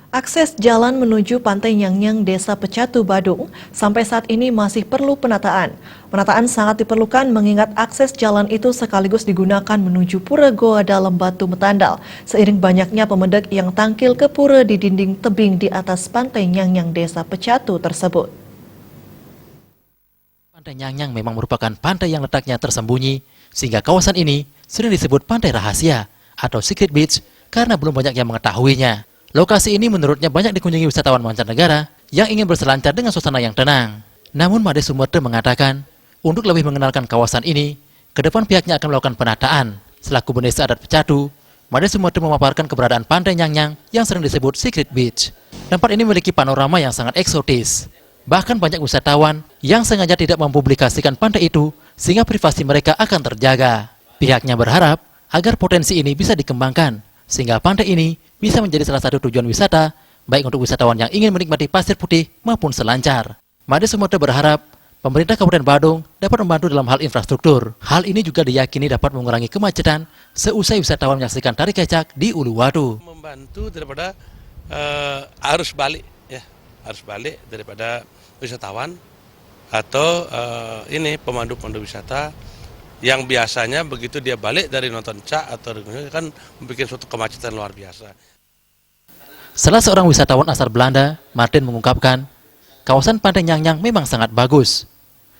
Akses jalan menuju Pantai Nyang-Nyang, Desa Pecatu, Badung, sampai saat ini masih perlu penataan. Penataan sangat diperlukan mengingat akses jalan itu sekaligus digunakan menuju Pura Goa Dalam Batu Metandal, seiring banyaknya pemudik yang tangkil ke pura di dinding tebing di atas Pantai Nyang-Nyang, Desa Pecatu tersebut. Pantai Nyang-Nyang memang merupakan pantai yang letaknya tersembunyi, sehingga kawasan ini sering disebut pantai rahasia atau secret beach karena belum banyak yang mengetahuinya. Lokasi ini menurutnya banyak dikunjungi wisatawan mancanegara yang ingin berselancar dengan suasana yang tenang. Namun Made Sumerte mengatakan, untuk lebih mengenalkan kawasan ini, ke depan pihaknya akan melakukan penataan. Selaku Bendesa Adat Pecatu, Made Sumerte memaparkan keberadaan Pantai Nyang-Nyang yang sering disebut secret beach. Tempat ini memiliki panorama yang sangat eksotis. Bahkan banyak wisatawan yang sengaja tidak mempublikasikan pantai itu sehingga privasi mereka akan terjaga. Pihaknya berharap agar potensi ini bisa dikembangkan sehingga pantai ini bisa menjadi salah satu tujuan wisata baik untuk wisatawan yang ingin menikmati pasir putih maupun selancar. Made Sumerte berharap pemerintah Kabupaten Badung dapat membantu dalam hal infrastruktur. Hal ini juga diyakini dapat mengurangi kemacetan seusai wisatawan menyaksikan tari kecak di Uluwatu. Membantu daripada arus balik ya, arus balik daripada wisatawan atau ini pemandu-pemandu wisata yang biasanya begitu dia balik dari nonton cak atau kan membuat suatu kemacetan luar biasa. Salah seorang wisatawan asal Belanda, Martin mengungkapkan, kawasan Pantai Nyang-Nyang memang sangat bagus.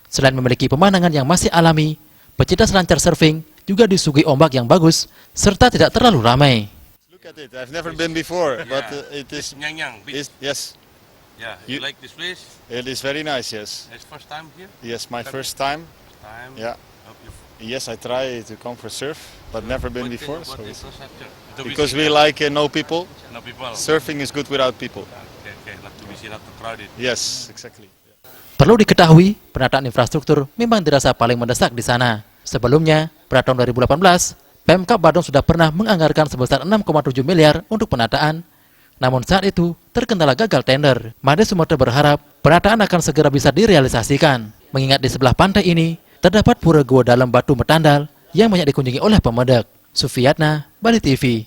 Selain memiliki pemandangan yang masih alami, pecinta selancar surfing juga disuguhi ombak yang bagus serta tidak terlalu ramai. Look at it. I've never been before, but it is. Nyang-Nyang. Yes. Yeah, you like this place? It is very nice. Yes. It's first time here? Yes, my first time. Yeah. Yes, I try to come for surf, but never been before. So because we like no people. No people. Surfing is good without people. Okay, not to be seen, not to crowded. Yes, exactly. Perlu diketahui, penataan infrastruktur memang dirasa paling mendesak di sana. Sebelumnya, pada tahun 2018, Pemkab Badung sudah pernah menganggarkan sebesar 6,7 miliar untuk penataan. Namun saat itu terkendala gagal tender. Made Sumerte berharap penataan akan segera bisa direalisasikan. Mengingat di sebelah pantai ini terdapat Pura Goa Dalam Batu Metandal yang banyak dikunjungi oleh pemudik. Sufiyatna, Bali TV.